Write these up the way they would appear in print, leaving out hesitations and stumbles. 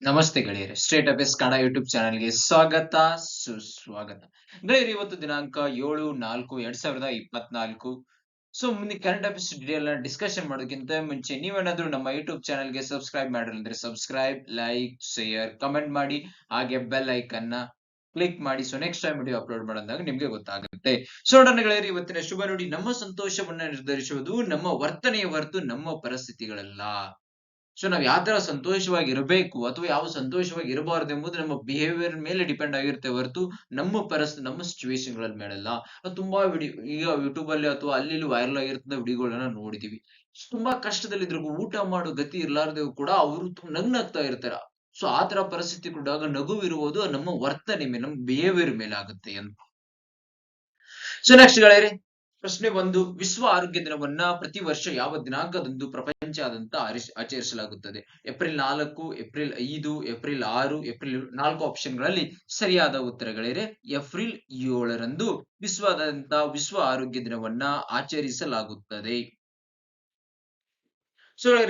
ನಮಸ್ತೆ ಗೆಳೆಯರೆ. State affairs Kannada YouTube ಚಾನೆಲ್‌ಗೆ ಸ್ವಾಗತ, ಸುಸ್ವಾಗತ. ಗೆಳೆಯರೆ ಇವತ್ತು ದಿನಾಂಕ 7/4/2024. ಮುಂದೆ ಕರೆಂಟ್ ಅಫೇರ್ಸ್ ಡೀಟೇಲ್‌ನ ಡಿಸ್ಕಷನ್ ಮಾಡೋದಕ್ಕಿಂತ ಮುಂಚೆ ನೀವೇನಾದ್ರೂ ನಮ್ಮ ಯೂಟ್ಯೂಬ್ ಚಾನೆಲ್‌ಗೆ ಸಬ್ಸ್ಕ್ರೈಬ್ ಮಾಡಿಲ್ಲ ಅಂದ್ರೆ ಸಬ್ಸ್ಕ್ರೈಬ್, ಲೈಕ್, ಶೇರ್, ಕಮೆಂಟ್ ಮಾಡಿ. ಹಾಗೆ ಬೆಲ್ ಐಕಾನ್‌ನ ಕ್ಲಿಕ್ ಮಾಡಿ. ನೆಕ್ಸ್ಟ್ ಟೈಮ್ ವಿಡಿಯೋ ಅಪ್ಲೋಡ್ ಮಾಡಿದಾಗ ನಿಮ್ಗೆ ಗೊತ್ತಾಗುತ್ತೆ. ನೋಡೋಣ ಗೆಳೆಯರೆ, ಇವತ್ತಿನ ಶುಭ ನುಡಿ: ನಮ್ಮ ಸಂತೋಷವನ್ನ ನಿರ್ಧರಿಸುವುದು ನಮ್ಮ ವರ್ತನೆಯ ಹೊರತು ನಮ್ಮ ಪರಿಸ್ಥಿತಿಗಳಲ್ಲ. ನಾವ್ ಯಾವ ತರ ಸಂತೋಷವಾಗಿ ಇರಬೇಕು ಅಥವಾ ಯಾವ ಸಂತೋಷವಾಗಿ ಇರಬಾರದು ಎಂಬುದು ನಮ್ಮ ಬಿಹೇವಿಯರ್ ಮೇಲೆ ಡಿಪೆಂಡ್ ಆಗಿರುತ್ತೆ ಹೊರತು ನಮ್ಮ ಸಿಚುವೇಶನ್ ಗಳ ಮೇಲಲ್ಲ. ನಾವು ತುಂಬಾ ವಿಡಿಯೋ ಈಗ ಯೂಟ್ಯೂಬ್ ಅಲ್ಲಿ ಅಥವಾ ಅಲ್ಲಿ ಇಲ್ಲಿ ವೈರಲ್ ಆಗಿರ್ತದ ವಿಡಿಯೋಗಳನ್ನ ನೋಡಿದೀವಿ. ತುಂಬಾ ಕಷ್ಟದಲ್ಲಿದ್ರು ಊಟ ಮಾಡೋ ಗತಿ ಇರ್ಲಾರ್ದೆ ಕೂಡ ಅವರು ನಗ್ನಗ್ತಾ ಇರ್ತಾರ. ಆ ತರ ಪರಿಸ್ಥಿತಿ ಕೂಡಾಗ ನಗುವಿರುವುದು ನಮ್ಮ ವರ್ತನೆ ಮೇಲೆ, ನಮ್ಮ ಬಿಹೇವಿಯರ್ ಮೇಲೆ ಆಗುತ್ತೆ ಅಂತ. ನೆಕ್ಸ್ಟ್ ಗೆಳೆಯರೆ, ಪ್ರಶ್ನೆ 1: ವಿಶ್ವ ಆರೋಗ್ಯ ದಿನವನ್ನ ಪ್ರತಿ ವರ್ಷ ಯಾವ ದಿನಾಂಕದಂದು ಪ್ರಪಂಚಾದ್ಯಂತ ಆಚರಿಸಲಾಗುತ್ತದೆ? ಏಪ್ರಿಲ್ 4, ಏಪ್ರಿಲ್ 5, ಏಪ್ರಿಲ್ 6, ಏಪ್ರಿಲ್ 4 ಆಪ್ಷನ್ಗಳಲ್ಲಿ ಸರಿಯಾದ ಉತ್ತರಗಳಿವೆ. ಏಪ್ರಿಲ್ 7ರಂದು ವಿಶ್ವ ಆರೋಗ್ಯ ದಿನವನ್ನ ಆಚರಿಸಲಾಗುತ್ತದೆ.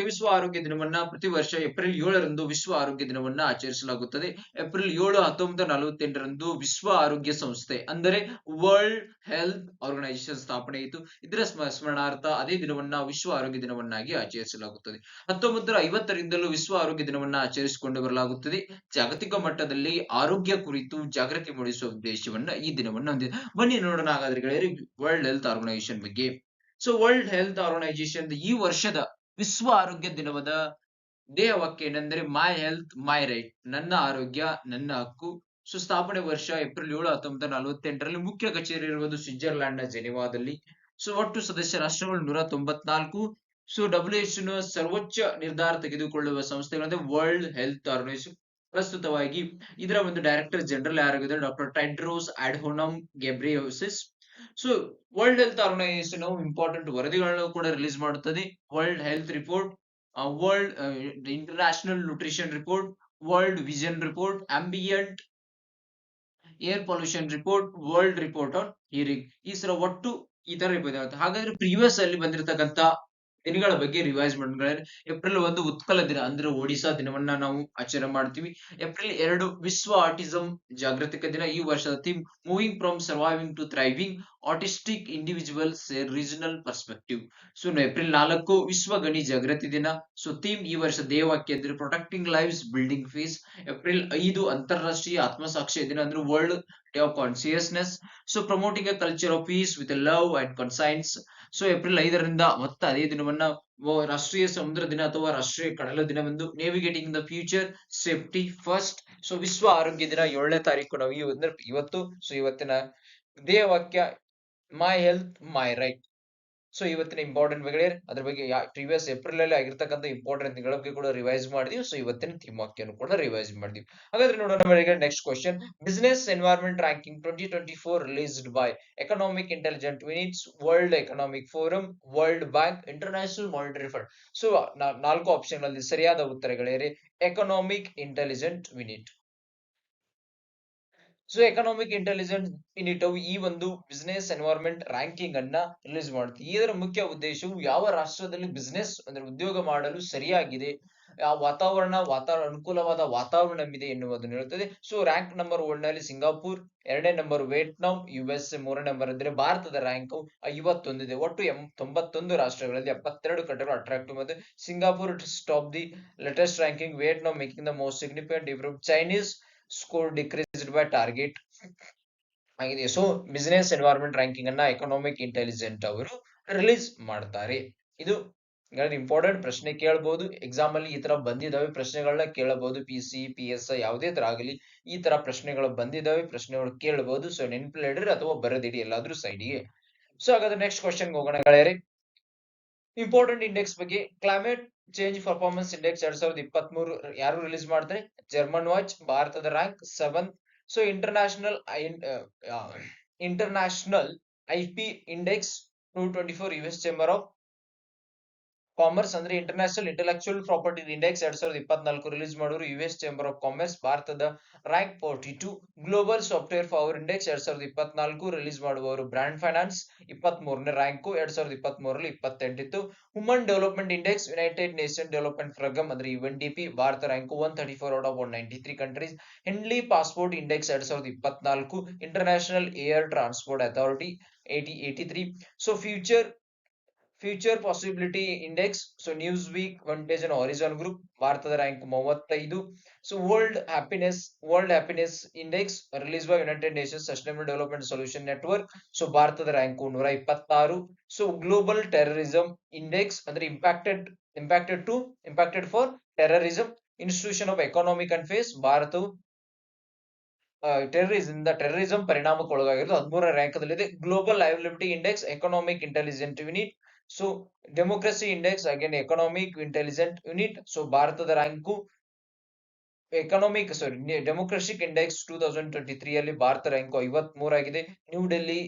ವಿಶ್ವ ಆರೋಗ್ಯ ದಿನವನ್ನ ಪ್ರತಿ ವರ್ಷ ಏಪ್ರಿಲ್ 7ರಂದು ವಿಶ್ವ ಆರೋಗ್ಯ ದಿನವನ್ನ ಆಚರಿಸಲಾಗುತ್ತದೆ. ಏಪ್ರಿಲ್ 7, 1948ರಂದು ವಿಶ್ವ ಆರೋಗ್ಯ ಸಂಸ್ಥೆ ಅಂದರೆ ವರ್ಲ್ಡ್ ಹೆಲ್ತ್ ಆರ್ಗನೈಸೇಷನ್ ಸ್ಥಾಪನೆಯಿತು. ಇದರ ಸ್ಮರಣಾರ್ಥ ಅದೇ ದಿನವನ್ನ ವಿಶ್ವ ಆರೋಗ್ಯ ದಿನವನ್ನಾಗಿ ಆಚರಿಸಲಾಗುತ್ತದೆ. 1950ರಿಂದಲೂ ವಿಶ್ವ ಆರೋಗ್ಯ ದಿನವನ್ನ ಆಚರಿಸಿಕೊಂಡು ಬರಲಾಗುತ್ತದೆ. ಜಾಗತಿಕ ಮಟ್ಟದಲ್ಲಿ ಆರೋಗ್ಯ ಕುರಿತು ಜಾಗೃತಿ ಮೂಡಿಸುವ ಉದ್ದೇಶವನ್ನ ಈ ದಿನವನ್ನ ಹೊಂದಿದೆ. ಬನ್ನಿ ನೋಡೋಣ ಹಾಗಾದ್ರೆ ಗೆಳೆಯರೆ ವರ್ಲ್ಡ್ ಹೆಲ್ತ್ ಆರ್ಗನೈಸೇಷನ್ ಬಗ್ಗೆ. ವರ್ಲ್ಡ್ ಹೆಲ್ತ್ ಆರ್ಗನೈಸೇಷನ್ ಈ ವರ್ಷದ ವಿಶ್ವ ಆರೋಗ್ಯ ದಿನದ ಧ್ಯೇಯವಾಕ್ಯ ಏನೆಂದರೆ ಮೈ ಹೆಲ್ತ್ ಮೈ ರೈಟ್, ನನ್ನ ಆರೋಗ್ಯ ನನ್ನ ಹಕ್ಕು. ಸ್ಥಾಪನೆ ವರ್ಷ ಏಪ್ರಿಲ್ 7, 1948ರಲ್ಲಿ. ಮುಖ್ಯ ಕಚೇರಿ ಇರುವುದು ಸ್ವಿಟ್ಜರ್ಲ್ಯಾಂಡ್ ನ ಜೆನಿವಾದಲ್ಲಿ. ಒಟ್ಟು ಸದಸ್ಯ ರಾಷ್ಟ್ರಗಳು 194. WHO ನ ಸರ್ವೋಚ್ಚ ನಿರ್ಧಾರ ತೆಗೆದುಕೊಳ್ಳುವ ಸಂಸ್ಥೆಗಳಂದ್ರೆ ವರ್ಲ್ಡ್ ಹೆಲ್ತ್ ಆರ್ಗನೈಸೇಷನ್. ಪ್ರಸ್ತುತವಾಗಿ ಇದರ ಒಂದು ಡೈರೆಕ್ಟರ್ ಜನರಲ್ ಯಾರಾಗಿದ್ದಾರೆ? Doctor Tedros Adhanom Ghebreyesus. World health organisation important ವರದಿಗಳನ್ನು ಕೂಡ ರಿಲೀಸ್ ಮಾಡುತ್ತದೆ. World health report, world international nutrition report, world vision report, ambient air pollution report, world report on hearing. ಈ ಸಲ ಒಟ್ಟು ಈ ತರ ರಿಪೋರ್ಟ್. ಹಾಗಾದ್ರೆ ಪ್ರೀವಿಯಸ್ ಅಲ್ಲಿ ಬಂದಿರತಕ್ಕಂತ ದಿನಗಳ ಬಗ್ಗೆ ರಿವೈಸ್ ಮಾಡೋಣ. ಏಪ್ರಿಲ್ 1 ಉತ್ಕಲ ದಿನ ಅಂದ್ರೆ ಒಡಿಶಾ ದಿನವನ್ನ ನಾವು ಆಚರಣೆ ಮಾಡ್ತೀವಿ. ಏಪ್ರಿಲ್ 2 ವಿಶ್ವ ಆಟಿಸಂ ಜಾಗೃತಿಕ ದಿನ. ಈ ವರ್ಷದ theme moving from surviving to thriving, autistic individuals regional perspective. April 4 ವಿಶ್ವ ಗಣಿ ಜಾಗೃತಿ ದಿನ. ಥೀಮ್ ಈ ವರ್ಷ ಧ್ಯೇಯವಾಕ್ಯ ಅಂದ್ರೆ protecting lives building peace. April 5 ಅಂತಾರಾಷ್ಟ್ರೀಯ ಆತ್ಮಸಾಕ್ಷಿ ದಿನ ಅಂದ್ರೆ world day of consciousness. Promoting a culture of peace with love and conscience. April 5ರಿಂದ ಮತ್ತೆ ಅದೇ ದಿನವನ್ನ ರಾಷ್ಟ್ರೀಯ ಸಮುದ್ರ ದಿನ ಅಥವಾ ರಾಷ್ಟ್ರೀಯ ಕಡಲ ದಿನವೆಂದು. Navigating the future safety first. ವಿಶ್ವ ಆರೋಗ್ಯ ದಿನ 7ನೇ ತಾರೀಕು ನಾವು ಇವತ್ತು. ಇವತ್ತಿನ ಧ್ಯೇಯವಾಕ್ಯ ಮೈ ಹೆಲ್ತ್ ಮೈ ರೈಟ್. ಇವತ್ತಿನ ಇಂಪಾರ್ಟೆಂಟ್ ಗೆಳೆಯರೆ ಅದ್ರ ಬಗ್ಗೆ ಪ್ರೀವಿಯಸ್ ಏಪ್ರಿಲ್ ಅಲ್ಲಿ ಆಗಿರ್ತಕ್ಕಂಥ ಇಂಪಾರ್ಟೆಂಟ್ ತಿಂಗಳ ಬಗ್ಗೆ ಕೂಡ ರಿವೈಸ್ ಮಾಡಿದೀವಿ. ಇವತ್ತಿನ ಥೀಮ್ ವಾಕ್ಯನು ಕೂಡ ರಿವೈಸ್ ಮಾಡಿದೀವಿ. ಹಾಗಾದ್ರೆ ನೋಡೋಣ next question. Business environment ranking 2024 released by economic intelligent units, world economic forum, world bank, international monetary fund. ನಾಲ್ಕು ಆಪ್ಷನ್ ಗಳಲ್ಲಿ ಸರಿಯಾದ ಉತ್ತರಗಳೇರಿ economic intelligent unit. Economic intelligence unit ಈ ಒಂದು ಬಿಸಿನೆಸ್ ಎನ್ವೈರನ್ಮೆಂಟ್ ರ್ಯಾಂಕಿಂಗ್ ಅನ್ನ ರಿಲೀಸ್ ಮಾಡುತ್ತೆ. ಇದರ ಮುಖ್ಯ ಉದ್ದೇಶವು ಯಾವ ರಾಷ್ಟ್ರದಲ್ಲಿ ಬಿಸಿನೆಸ್ ಅಂದ್ರೆ ಉದ್ಯೋಗ ಮಾಡಲು ಸರಿಯಾಗಿದೆ, ಅನುಕೂಲವಾದ ವಾತಾವರಣವಿದೆ ಎನ್ನುವುದನ್ನು ಹೇಳುತ್ತದೆ. ರ್ಯಾಂಕ್ ನಂಬರ್ 1 ನಲ್ಲಿ ಸಿಂಗಾಪುರ್, 2ನೇ ನಂಬರ್ ವಿಯೆಟ್ನಾಂ, USA 3ನೇ ನಂಬರ್ ಇದ್ರೆ ಭಾರತದ ರ್ಯಾಂಕ್ 51 ಇದೆ. ಒಟ್ಟು 91 ರಾಷ್ಟ್ರಗಳಲ್ಲಿ 72 ಕಂಟ್ರಿಗಳು ಅಟ್ರಾಕ್ಟಿವ್ ಮತ್ತು Singapore top the latest ranking, Vietnam making the most significant improve, Chinese score decreased by target ಆಗಿದೆ. ಬಿಸಿನೆಸ್ ಎನ್ವೈರನ್ಮೆಂಟ್ ರ್ಯಾಂಕಿಂಗ್ ಅನ್ನ ಎಕನಾಮಿಕ್ ಇಂಟೆಲಿಜೆಂಟ್ ಅವರು ರಿಲೀಸ್ ಮಾಡ್ತಾರೆ. ಇದು ಇಂಪಾರ್ಟೆಂಟ್ ಪ್ರಶ್ನೆ ಕೇಳಬಹುದು ಎಕ್ಸಾಮ್ ಅಲ್ಲಿ. ಈ ತರ ಬಂದಿದ್ದಾವೆ ಪ್ರಶ್ನೆಗಳನ್ನ ಕೇಳಬಹುದು. PC, PS ಯಾವುದೇ ತರ ಆಗಲಿ ಈ ತರ ಪ್ರಶ್ನೆಗಳು ಬಂದಿದ್ದಾವೆ, ಪ್ರಶ್ನೆಗಳು ಕೇಳಬಹುದು. ನೆನಪಿಡಿರಿ ಅಥವಾ ಬರೆದಿಡಿ ಎಲ್ಲಾದ್ರೂ ಸೈಡ್ಗೆ. ಹಾಗಾದ್ರೆ ನೆಕ್ಸ್ಟ್ ಕ್ವಶನ್ ಹೋಗೋಣ ಗೆಳೆಯರೆ. ಇಂಪಾರ್ಟೆಂಟ್ ಇಂಡೆಕ್ಸ್ ಬಗ್ಗೆ. ಕ್ಲೈಮೇಟ್ ಚೇಂಜ್ ಪರ್ಫಾರ್ಮೆನ್ಸ್ ಇಂಡೆಕ್ಸ್ 2023 ಯಾರು ರಿಲೀಸ್ ಮಾಡ್ತಾರೆ? German watch. ಭಾರತದ rank 7th. International IP index 224 US chamber of commerce ಅಂದ್ರೆ international intellectual property index 2024 release ಮಾಡೋರು ಯುಎಸ್ ಚೇಂಬರ್ ಆಫ್ ಕಾಮರ್ಸ್. ಭಾರತದ rank 42. Global software power index 2024 release ಮಾಡುವವರು brand finance 23ನೇ rank 2023ರಲ್ಲಿ 28 ಇತ್ತು. Human development index united nation development programme ಅಂದ್ರೆ UNDP ಭಾರತ rank 134 out of 193 countries. Henley passport index 2024 international air transport authority 83. So future possibility index so Newsweek Vantage and Horizon group ಭಾರತದ rank 35. So world happiness index release by united nations sustainable development solution network so ಭಾರತದ rank 126. So global terrorism index ಅಂದ್ರೆ impacted for terrorism institution of economic and peace ಭಾರತವು terrorism ಪರಿಣಾಮಕ್ಕೆ ಒಳಗಾಗಿರೋದು 13ನೇ ರ್ಯಾಂಕದಲ್ಲಿದೆ. Global liveability index economic intelligent unit. So democracy index again economic intelligent unit. So ಭಾರತದ rank democratic index 2023 ಅಲ್ಲಿ Bharat rank 53 ಆಗಿದೆ. New Delhi,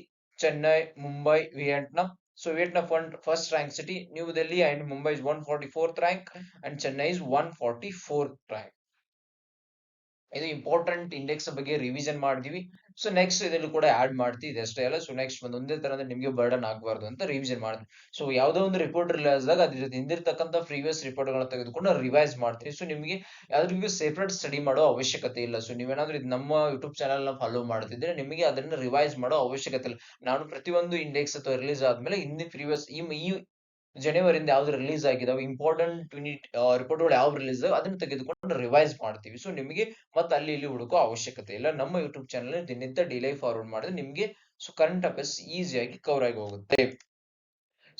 Chennai, Mumbai, Vietnam. So Vietnam first rank city, New Delhi and Mumbai is 144th rank and Chennai is 144th rank. ಇದು important index ಬಗ್ಗೆ revision ಮಾಡಿದೀವಿ. So next ಇದನ್ನು ಕೂಡ add ಮಾಡ್ತೀವಿ, ಇದಷ್ಟೇ ಅಲ್ಲ. ಸೊ ನೆಕ್ಸ್ಟ್ ಒಂದೇ ತರ ಅಂದ್ರೆ ನಿಮ್ಗೆ ಬರ್ಡನ್ ಆಗಬಾರ್ದು ಅಂತ ರಿವಿಷನ್ ಮಾಡಿದ್ವಿ. ಸೊ ಯಾವ್ದೋ ಒಂದು ರಿಪೋರ್ಟ್ ರಿಲೀಸ್ ಆದಾಗ ಅದ್ರ ಹಿಂದಿರ್ತಕ್ಕಂಥ ಪ್ರೀವಿಯಸ್ ರಿಪೋರ್ಟ್ ಗಳನ್ನ ತೆಗೆದುಕೊಂಡು ರಿವೈಸ್ ಮಾಡ್ತೀವಿ. ಸೊ ನಿಮ್ಗೆ ಯಾವ್ದ್ರಿಗೂ ಸೆಪರೇಟ್ ಸ್ಟಡಿ ಮಾಡೋ ಅವಶ್ಯಕತೆ ಇಲ್ಲ. ಸೊ ನೀವೇನಾದ್ರೂ ಇದು ನಮ್ಮ ಯೂಟ್ಯೂಬ್ ಚಾನಲ್ ನ ಫಾಲೋ ಮಾಡ್ತಿದ್ರೆ ನಿಮಗೆ ಅದನ್ನ ರಿವೈಸ್ ಮಾಡೋ ಅವಶ್ಯಕತೆ ಇಲ್ಲ. ನಾನು ಪ್ರತಿಯೊಂದು ಇಂಡೆಕ್ಸ್ ಅಥವಾ ರಿಲೀಸ್ ಆದ್ಮೇಲೆ ಹಿಂದಿನ ಪ್ರೀವಿಯಸ್ ಈ ಜನವರಿಂದ ಯಾವ್ದು ರಿಲೀಸ್ ಆಗಿದಾವೆ ಇಂಪಾರ್ಟೆಂಟ್ ಯೂನಿಟ್ ರಿಪೋರ್ಟ್ಗಳು ಯಾವ ರಿಲೀಸ್ ಅದನ್ನ ತೆಗೆದುಕೊಂಡು ರಿವೈಸ್ ಮಾಡ್ತೀವಿ. ಸೊ ನಿಮಗೆ ಮತ್ತೆ ಅಲ್ಲಿ ಇಲ್ಲಿ ಹುಡುಕೋ ಅವಶ್ಯಕತೆ ಇಲ್ಲ. ನಮ್ಮ ಯೂಟ್ಯೂಬ್ ಚಾನಲ್ ದಿನನಿತ್ಯ ಡಿಲೇ ಫಾರ್ವರ್ಡ್ ಮಾಡಿದ್ರೆ ನಿಮ್ಗೆ ಸೊ ಕರೆಂಟ್ ಅಫೇರ್ಸ್ ಈಸಿಯಾಗಿ ಕವರ್ ಆಗಿ ಹೋಗುತ್ತೆ.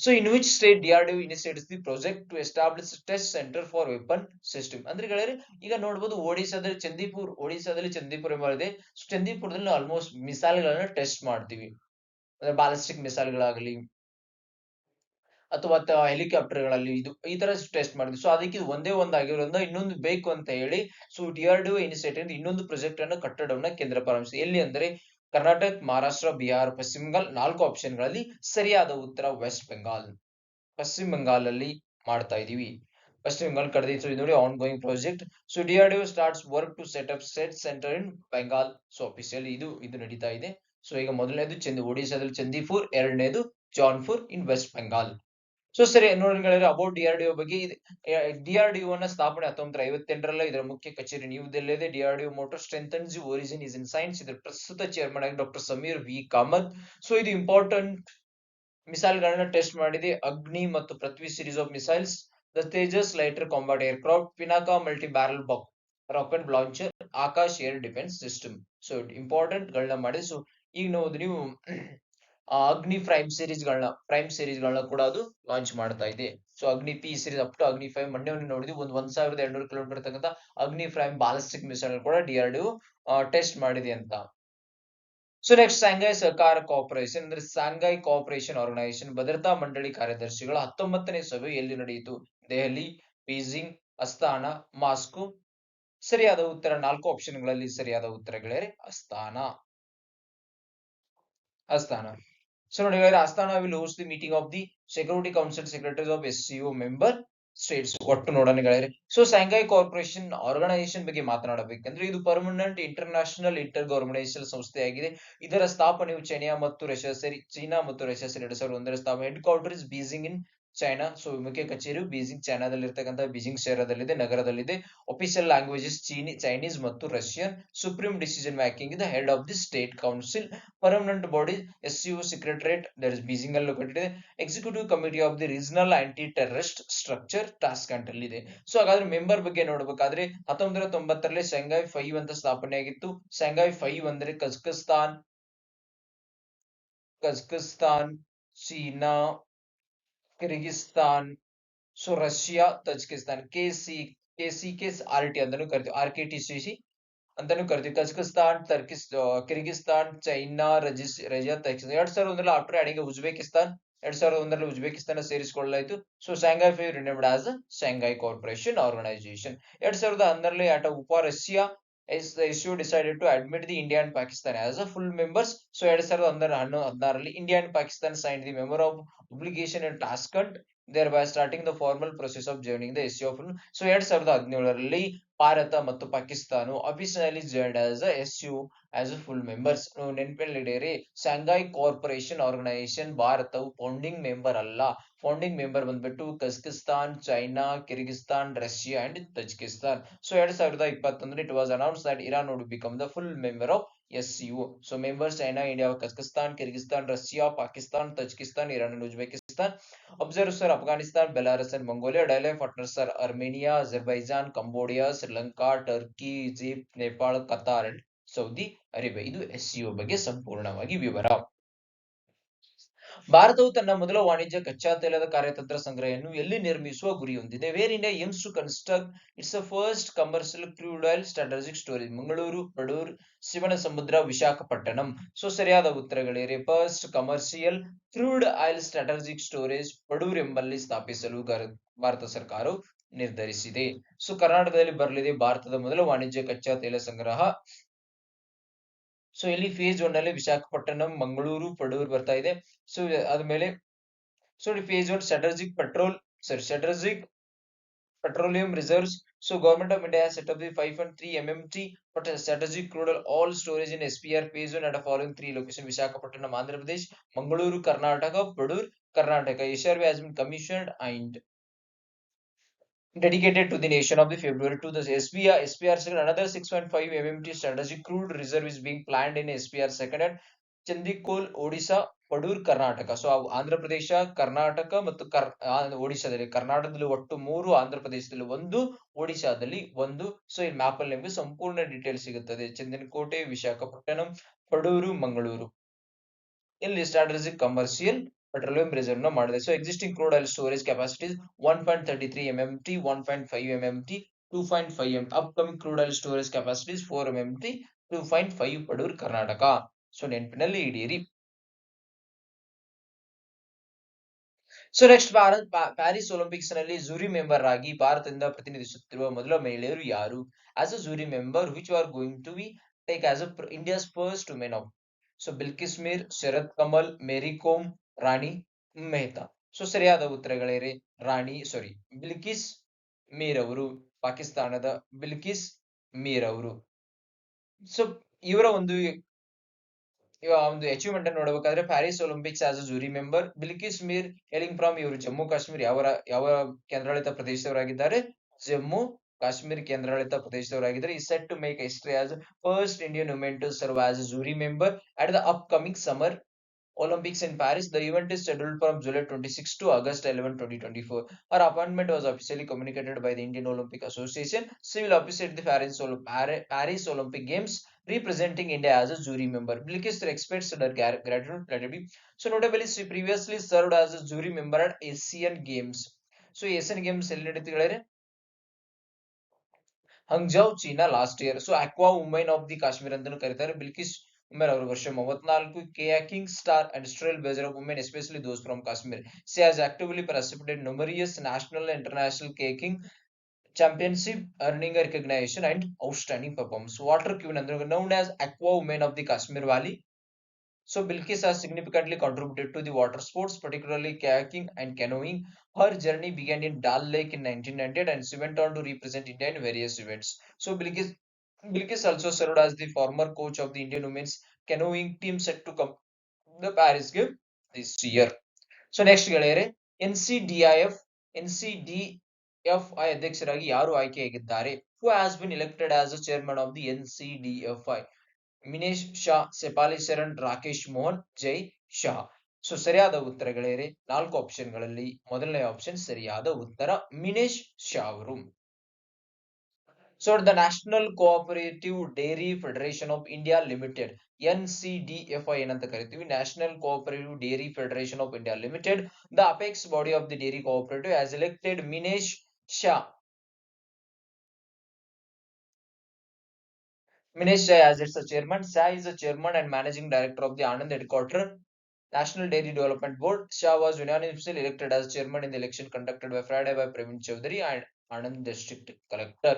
So in which state DRDO initiates the project to establish test centre for weapon system ಅಂದ್ರೆ ಗೆಳೆಯರೆ, ಈಗ ನೋಡಬಹುದು ಒಡಿಶಾದಲ್ಲಿ ಚಂದೀಪುರ ಇದೆ. ಸೊ ಚಂದೀಪುರದಲ್ಲಿ ಆಲ್ಮೋಸ್ಟ್ ಮಿಸೈಲ್ಗಳನ್ನ ಟೆಸ್ಟ್ ಮಾಡ್ತೀವಿ, ಅಂದ್ರೆ ಬಾಲಿಸ್ಟಿಕ್ ಮಿಸೈಲ್ಗಳಾಗಲಿ ಅಥವಾ ಹೆಲಿಕಾಪ್ಟರ್ ಗಳಲ್ಲಿ ಈ ತರ ಟೆಸ್ಟ್ ಮಾಡಿದ್ವಿ. ಸೊ ಅದಕ್ಕೆ ಒಂದೇ ಆಗಿರೋದ್ರಿಂದ ಇನ್ನೊಂದು ಬೇಕು ಅಂತ ಹೇಳಿ ಸೊ DRDO ಇನಿಷಿಯೇಟಿವ್ ಇನ್ನೊಂದು ಪ್ರಾಜೆಕ್ಟ್ ಅನ್ನು ಕಟ್ಟಡವನ್ನ ಕೇಂದ್ರ ಪ್ರಾರಂಭಿಸಿದೆ. ಎಲ್ಲಿ ಅಂದ್ರೆ ಕರ್ನಾಟಕ, ಮಹಾರಾಷ್ಟ್ರ, ಬಿಹಾರ್, ಪಶ್ಚಿಮ ಬಂಗಾಲ್. 4 ಆಪ್ಷನ್ ಗಳಲ್ಲಿ ಸರಿಯಾದ ಉತ್ತರ ವೆಸ್ಟ್ ಬೆಂಗಾಲ್. ಪಶ್ಚಿಮ ಬಂಗಾಲ್ ಅಲ್ಲಿ ಮಾಡ್ತಾ ಇದೀವಿ. ಪಶ್ಚಿಮ ಬಂಗಾಲ್ ಕರೆದಿತ್ತು ನೋಡಿ ongoing project. So DRDO starts work to set up centre in Bengal. So officially ಇದು ನಡೀತಾ ಇದೆ. ಸೊ ಈಗ ಮೊದಲನೇದು ಒಡಿಶಾದಲ್ಲಿ ಚಂದೀಪುರ್, ಎರಡನೇದು Jaunpur in west Bengal. So ಸರಿ ನೋಡಿ ಅಬೌಟ್ DRDO ಬಗ್ಗೆ. DRDO ನ ಸ್ಥಾಪನೆ 1958ರಲ್ಲಿ. ಇದರ ಮುಖ್ಯ ಕಚೇರಿ ನ್ಯೂ ದೆಹಲಿಯಿದೆ. DRDO motto strengthens the origin is in science. ಇದರ ಪ್ರಸ್ತುತ ಚೇರ್ಮನ್ ಆಗಿ doctor Sameer V Kamat. So ಇದು ಇಂಪಾರ್ಟೆಂಟ್ ಮಿಸೈಲ್ ಗಳನ್ನ ಟೆಸ್ಟ್ ಮಾಡಿದೆ. ಅಗ್ನಿ ಮತ್ತು Prithvi series of missiles, the Tejas lighter combat aircraft, Pinaka multi barrel rocket launcher, Akash air defence system. So important ಗಳನ್ನ ಮಾಡಿ. So ಈಗ ನೀವು ಅಗ್ನಿ ಪ್ರೈಮ್ ಸೀರೀಸ್ ಗಳನ್ನ ಕೂಡ ಅದು ಲಾಂಚ್ ಮಾಡ್ತಾ ಇದೆ. ಸೊ ಅಗ್ನಿ ಪಿ ಸೀರೀಸ್ ಅಪ್ ಟು ಅಗ್ನಿ 5 ಮೊನ್ನೆ ನೋಡಿದ್ವಿ. 1200 ಕಿಲೋಮೀಟರ್ ತಕ್ಕಂತ ಅಗ್ನಿ ಪ್ರೈಮ್ ಬಾಲಿಸ್ಟಿಕ್ ಮಿಸೈಲ್ ಕೂಡ DRDO ಟೆಸ್ಟ್ ಮಾಡಿದೆ ಅಂತ. ಸೊ ನೆಕ್ಸ್ಟ್ ಶಾಂಘೈ ಸಹಕಾರ ಕೋಆಪರೇಷನ್ ಅಂದ್ರೆ ಶಾಂಘೈ ಕೋಆಪರೇಷನ್ ಆರ್ಗನೈಸೇಷನ್ ಭದ್ರತಾ ಮಂಡಳಿ ಕಾರ್ಯದರ್ಶಿಗಳ 19ನೇ ಸಭೆ ಎಲ್ಲಿ ನಡೆಯಿತು? Delhi, Beijing, Asthana, Moscow. ಸರಿಯಾದ ಉತ್ತರ 4 ಆಪ್ಷನ್ ಗಳಲ್ಲಿ ಸರಿಯಾದ ಉತ್ತರಗಳೇ ಅಸ್ತಾನಾ. So ನೋಡಿ Astana will host the meeting of the Security Council secretaries of SCO member states. ಒಟ್ಟು ನೋಡೋಣ ಗೆಳೆಯರೆ. ಸೊ ಶಾಂಘೈ ಕಾರ್ಪೊರೇಷನ್ ಆರ್ಗನೈಸೇಷನ್ ಬಗ್ಗೆ ಮಾತನಾಡಬೇಕಂದ್ರೆ ಇದು ಪರ್ಮನೆಂಟ್ ಇಂಟರ್ನ್ಯಾಷನಲ್ ಇಂಟರ್ ಗವರ್ನಮೆಂಟಲ್ ಸಂಸ್ಥೆಯಾಗಿದೆ. ಇದರ ಸ್ಥಾಪನೆಯು ಚೀನಾ ಮತ್ತು ರಷ್ಯಾ ಸೇರಿ 2001 ಸ್ಥಾಪನೆ. Headquarter is Beijing in China. So ಮುಖ್ಯ ಕಚೇರಿಯು ಬೀಜಿಂಗ್ ಚೈನಾದಲ್ಲಿ ಇರತಕ್ಕಂತ ಬೀಜಿಂಗ್ ಶಹರದಲ್ಲಿದೆ, ನಗರದಲ್ಲಿದೆ. ಅಫಿಷಿಯಲ್ ಲ್ಯಾಂಗ್ವೇಜಸ್ ಚೈನೀಸ್ ಮತ್ತು Russian. Supreme decision making the head of the state council. Permanent body SCO secretariat that is Beijing ಅಲ್ಲಿ ಲೊಕೇಟೆಡ್ ಇದೆ. Executive committee of the regional anti terrorist structure Tashkent ಅಲ್ಲಿ ಇದೆ. So ಹಾಗಾದ್ರೆ member ಬಗ್ಗೆ ನೋಡ್ಬೇಕಾದ್ರೆ 1990ರಲ್ಲಿ Shanghai 5 ಅಂತ ಸ್ಥಾಪನೆ ಆಗಿತ್ತು. ಶಾಂಘೈ 5 ಅಂದ್ರೆ Kazakhstan, China, Kyrgyzstan, so Russia, Tajikistan. KCKRT ಅಂತಾನು ಕರಿತೀವಿ, RKTCC ಅಂತಾನು ಕರಿತೀವಿ. Kazakhstan, Kyrgyzstan, China, Russia, Tajikistan. 2001ರಲ್ಲಿ ಆಫ್ಟರ್ ಆಡಿಂಗ್ ಉಜ್ಬೇಕಿಸ್ತಾನ್ 2001ರಲ್ಲಿ ಉಜ್ಬೇಕಿಸ್ತಾನ ಸೇರಿಸಿಕೊಳ್ಳಲಾಯಿತು. So Shanghai 5 renamed as Shanghai corporation organisation. 2011ರಲ್ಲಿ ಆಟ ಉಪ Russia SCO decided to admit the India and Pakistan as a full members. So 2016ರಲ್ಲಿ India and Pakistan signed the Memorandum of Obligation in Tashkent thereby starting the formal process of joining the SCO. So 2017ರಲ್ಲಿ ಭಾರತ ಮತ್ತು Pakistan officially joined as a SCO as a full members. ನೆನಪಿನಲ್ಲಿಡಿರಿ, Shanghai corporation organisation ಭಾರತವು founding member ಅಲ್ಲ. Founding member ಬಂದ್ಬಿಟ್ಟು Kazakhstan, China, Kyrgyzstan, Russia and Tajikistan. So 2021 it was announced that Iran would become the full member of SCO. So members China, India, Kazakhstan, Kyrgyzstan, Russia, Pakistan, Tajikistan, Iran and Uzbekistan. Observers are Afghanistan, Belarus and Mongolia. Dialogue partners are Armenia, Azerbaijan, Cambodia, Sri Lanka, Turkey, Egypt, Nepal, Qatar and Saudi Arabia. ಇದು SCO ಬಗ್ಗೆ ಸಂಪೂರ್ಣವಾಗಿ ವಿವರ. ಭಾರತವು ತನ್ನ ಮೊದಲ ವಾಣಿಜ್ಯ ಕಚ್ಚಾ ತೈಲದ ಕಾರ್ಯತಂತ್ರ ಸಂಗ್ರಹವನ್ನು ಎಲ್ಲಿ ನಿರ್ಮಿಸುವ ಗುರಿ ಹೊಂದಿದೆ? Where India aims to construct its first commercial crude oil strategic storage. Mangaluru, Padur, Shivanasamudra, Visakhapatnam. So ಸರಿಯಾದ ಉತ್ತರಗಳಿವೆ. First commercial crude oil strategic storage Padur ಎಂಬಲ್ಲಿ ಸ್ಥಾಪಿಸಲು ಭಾರತ ಸರ್ಕಾರವು ನಿರ್ಧರಿಸಿದೆ. ಸೊ ಕರ್ನಾಟಕದಲ್ಲಿ ಬರಲಿದೆ ಭಾರತದ ಮೊದಲ ವಾಣಿಜ್ಯ ಕಚ್ಚಾ ತೈಲ ಸಂಗ್ರಹ. ಸೊ ಇಲ್ಲಿ ಫೇಸ್ 1 ಅಲ್ಲಿ ವಿಶಾಖಪಟ್ಟಣಂ, ಮಂಗಳೂರು, ಪಡೂರ್ ಬರ್ತಾ ಇದೆ. ಸೊ ಆದ್ಮೇಲೆ phase 1 strategic petroleum reserves. So government of India has set up the 5.3 MMT strategic crude oil storage in SPR phase 1 at the following 3 locations: Visakhapatnam, Andhra Pradesh; Mangaluru, Karnataka; Padur, Karnataka. SRV has been commissioned and dedicated to the nation of the February 2. The SPR second, another 6.5 MMT strategic crude reserve is being planned in SPR second at Chandikhol, Odisha, Padur, Karnataka. So Andhra Pradesh, Karnataka ಮತ್ತು ಒಡಿಶಾದಲ್ಲಿ, ಕರ್ನಾಟಕದಲ್ಲಿ ಒಟ್ಟು 3, ಆಂಧ್ರ ಪ್ರದೇಶದಲ್ಲಿ 1, ಒಡಿಶಾದಲ್ಲಿ 1. So ಈ map ಅಲ್ಲಿ ನಿಮಗೆ ಸಂಪೂರ್ಣ ಡೀಟೇಲ್ ಸಿಗುತ್ತದೆ. ಚಂದನಕೋಟೆ, ವಿಶಾಖಪಟ್ಟಣಂ, ಪಡೂರು, ಮಂಗಳೂರು. ಇಲ್ಲಿ ಸ್ಟ್ರಾಟಜಿಕ್ ಕಮರ್ಷಿಯಲ್ petroleum reserve ನ ಮಾಡಿದೆ. So existing crude oil storage capacity 1.33 MMT, 1.5 MMT, 2.5 MMT. Upcoming crude oil storage capacity 4 MMT, 2.5 Padur, Karnataka. So ನೆನಪಿನಲ್ಲಿ ಇಡೀರಿ. ಸೊ ನೆಕ್ಸ್ಟ್, ಪ್ಯಾರಿಸ್ ಒಲಿಂಪಿಕ್ಸ್ ನಲ್ಲಿ ಜೂರಿ ಮೆಂಬರ್ ಆಗಿ ಭಾರತದಿಂದ ಪ್ರತಿನಿಧಿಸುತ್ತಿರುವ ಮೊದಲ ಮಹಿಳೆಯರು ಯಾರು? As a jury member which are going to be take as a India's first women of. So Bilkis Mir, Sharath Kamal, Mary Kom, Rani Mehta. So ಸರಿಯಾದ ಉತ್ತರಗಳಿವೆ. ಬಿಲ್ಕಿಸ್ ಮೀರ್ ಅವರು, ಪಾಕಿಸ್ತಾನದ ಬಿಲ್ಕಿಸ್ ಮೀರ್ ಅವರು. ಸೊ ಇವರ ಒಂದು ಅಚೀವ್ಮೆಂಟ್ ಅನ್ನು ನೋಡಬೇಕಾದ್ರೆ, Paris Olympics as a jury member. Bilkis Mir hailing from, ಇವರು ಜಮ್ಮು ಕಾಶ್ಮೀರ್ ಯಾವ ಕೇಂದ್ರಾಡಳಿತ ಪ್ರದೇಶದವರಾಗಿದ್ದಾರೆ? ಜಮ್ಮು ಕಾಶ್ಮೀರ್ ಕೇಂದ್ರಾಡಳಿತ ಪ್ರದೇಶದವರಾಗಿದ್ದಾರೆ. ಈ set to make history as first Indian women to serve as a jury member at the upcoming summer Olympics in Paris. The event is scheduled from July 26 to August 11, 2024. Her appointment was officially communicated by the Indian Olympic Association. She will officiate the Paris Olympic Games, representing India as a jury member. Bilkis expects her gratitude. So notably, she previously served as a jury member at Asian Games. So Asian Games Hangzhou, China last year. So aqua women of the Kashmir ಅಂತಾನು ಕರೀತಾರೆ. ಬಿಲ್ಕಿಸ್ ಉಮರ್ ಅವರು ವರ್ಷ 34, kayaking star and trailblazer of women, especially those from Kashmir. She has actively participated in numerous national and international kayaking championship, earning a recognition and outstanding performance. Water queen and known as Aqua Women of the Kashmir Valley. So Bilkis has significantly contributed to the water sports, particularly kayaking and canoeing. Her journey began in Dal Lake in 1998 and she went on to represent India in various events. So Bilkis also served as the former coach of the Indian women's canoeing team set to come the Paris Games this year. So next ಗೆಳೆಯರೆ, NCDFI ಅಧ್ಯಕ್ಷರಾಗಿ ಯಾರು ಆಯ್ಕೆಯಾಗಿದ್ದಾರೆ? Who has been elected as the chairman of the NCDFI? Minesh Shah, Shefali Sharan, Rakesh Mohan, Jai Shah. So ಸರಿಯಾದ ಉತ್ತರಗಳಿವೆ 4 option ಗಳಲ್ಲಿ. ಮೊದಲನೇ option ಸರಿಯಾದ ಉತ್ತರ, ಮಿನೇಶ್ ಶಾ ಅವರು. So the national cooperative dairy federation of India limited, NCDFI ಏನಂತ ಕರಿತೀವಿ? National cooperative dairy federation of India limited, the apex body of the dairy cooperative, has elected Minesh Shah as its chairman. Shah is the chairman and managing director of the Anand Headquarter National Dairy Development Board. Shah was unanimously elected as chairman in the election conducted by Friday by Praveen Chaudhary and Anand District Collector.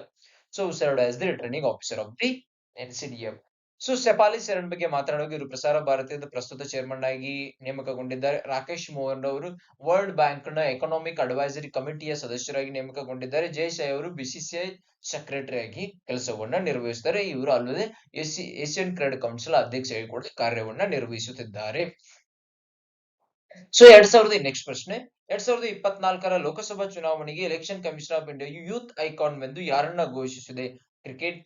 So served as the returning officer of the NCDF. So Shefali Sharan ಬಗ್ಗೆ ಮಾತನಾಡುವಾಗ ಇವರು ಪ್ರಸಾರ ಭಾರತೀಯದ ಪ್ರಸ್ತುತ chairman ಆಗಿ ನೇಮಕಗೊಂಡಿದ್ದಾರೆ. ರಾಕೇಶ್ ಮೋಹನ್ ಅವರು world bank ನ economic advisory ಕಮಿಟಿಯ ಸದಸ್ಯರಾಗಿ ನೇಮಕಗೊಂಡಿದ್ದಾರೆ. ಜಯಶಾಯ್ ಅವರು ಬಿಸಿಸಿಐ ಸೆಕ್ರೆಟರಿ ಆಗಿ ಕೆಲಸವನ್ನ ನಿರ್ವಹಿಸಿದ್ದಾರೆ. ಇವರು ಅಲ್ಲದೆ ಏಷ್ಯನ್ ಕ್ರೆಡಿಟ್ ಕೌನ್ಸಿಲ್ ಅಧ್ಯಕ್ಷರಾಗಿ ಕೂಡ ಕಾರ್ಯವನ್ನ ನಿರ್ವಹಿಸುತ್ತಿದ್ದಾರೆ. ಸೊ ನೆಕ್ಸ್ಟ್ ಪ್ರಶ್ನೆ 2024ರ ಲೋಕಸಭಾ ಚುನಾವಣೆಗೆ election commission of India youth icon ಎಂದು ಯಾರನ್ನ ಘೋಷಿಸಿದೆ? ಕ್ರಿಕೆಟ್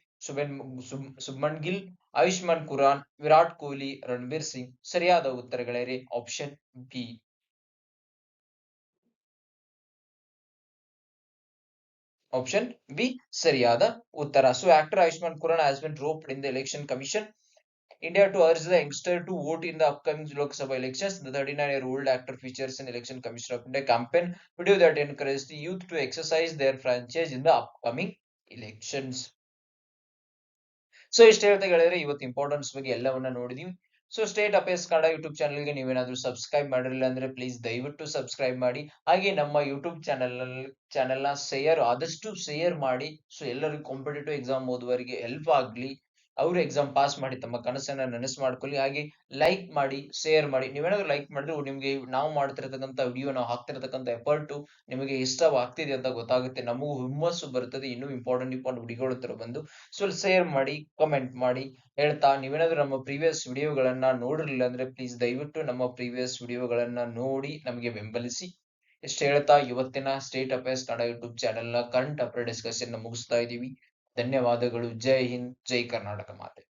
ಸುಬ್ಮನ್ ಗಿಲ್, ಆಯುಷ್ಮಾನ್ ಖುರಾನ್, ವಿರಾಟ್ ಕೊಹ್ಲಿ, ರಣಬೀರ್ ಸಿಂಗ್. ಸರಿಯಾದ ಉತ್ತರಗಳೇರಿ? Option B. ಆಪ್ಷನ್ ಬಿ ಸರಿಯಾದ ಉತ್ತರ. So actor Ayushmann Khurrana has been roped in the election commission India to urge the youngster to vote in the upcoming Lok Sabha elections. The 39-year-old actor features in Election Commission of India campaign video that encourages the youth to exercise their franchise in the upcoming elections. So ಇಷ್ಟು ಹೇಳ್ತಾ ಹೇಳಿದ್ರೆ ಇವತ್ತು importance ಬಗ್ಗೆ ಎಲ್ಲವನ್ನ ನೋಡಿದೀವಿ. So state affairs Kannada YouTube ಚಾನಲ್ಗೆ ನೀವೇನಾದ್ರೂ subscribe ಮಾಡಿರಲಿಲ್ಲ ಅಂದ್ರೆ ಪ್ಲೀಸ್ ದಯವಿಟ್ಟು ಸಬ್ಸ್ಕ್ರೈಬ್ ಮಾಡಿ. ಹಾಗೆ ನಮ್ಮ ಯೂಟ್ಯೂಬ್ ಚಾನೆಲ್ ನ ಆದಷ್ಟು ಶೇರ್ ಮಾಡಿ. ಸೊ ಎಲ್ಲರಿಗೂ ಕಾಂಪಿಟೇಟಿವ್ ಎಕ್ಸಾಮ್ ಓದುವವರಿಗೆ ಹೆಲ್ಪ್ ಆಗ್ಲಿ, ಅವರು ಎಕ್ಸಾಮ್ ಪಾಸ್ ಮಾಡಿ ತಮ್ಮ ಕನಸನ್ನ ನನಸು ಮಾಡ್ಕೊಳ್ಳಿ. ಹಾಗೆ ಲೈಕ್ ಮಾಡಿ, ಶೇರ್ ಮಾಡಿ. ನೀವೇನಾದ್ರೂ ಲೈಕ್ ಮಾಡಿದ್ರೆ ನಿಮ್ಗೆ ನಾವು ಮಾಡ್ತಿರತಕ್ಕಂತ ವಿಡಿಯೋ, ನಾವು ಹಾಕ್ತಿರತಕ್ಕಂತ ಎಫರ್ಟ್ ನಿಮಗೆ ಇಷ್ಟವಾಗ್ತಿದೆ ಅಂತ ಗೊತ್ತಾಗುತ್ತೆ. ನಮಗೂ ಹುಮ್ಮಸ್ಸು ಬರುತ್ತದೆ ಇನ್ನೂ ಇಂಪಾರ್ಟೆಂಟ್ ವಿಡಿಯೋಗಳ ತರ ಬಂದು. ಸೊ ಶೇರ್ ಮಾಡಿ, ಕಮೆಂಟ್ ಮಾಡಿ. ಹೇಳ್ತಾ ನೀವೇನಾದ್ರೂ ನಮ್ಮ ಪ್ರೀವಿಯಸ್ ವಿಡಿಯೋಗಳನ್ನ ನೋಡಿರಲಿಲ್ಲ ಅಂದ್ರೆ ಪ್ಲೀಸ್ ದಯವಿಟ್ಟು ನಮ್ಮ ಪ್ರೀವಿಯಸ್ ವಿಡಿಯೋಗಳನ್ನ ನೋಡಿ ನಮಗೆ ಬೆಂಬಲಿಸಿ. ಇಷ್ಟು ಹೇಳ್ತಾ ಇವತ್ತಿನ state affairs Kannada YouTube channel ನ ಕರೆಂಟ್ ಅಫೇರ್ ಡಿಸ್ಕಷನ್ ಮುಗಿಸ್ತಾ ಇದೀವಿ. ಧನ್ಯವಾದಗಳು. ಜೈ ಹಿಂದ್, ಜೈ ಕರ್ನಾಟಕ ಮಾತೆ.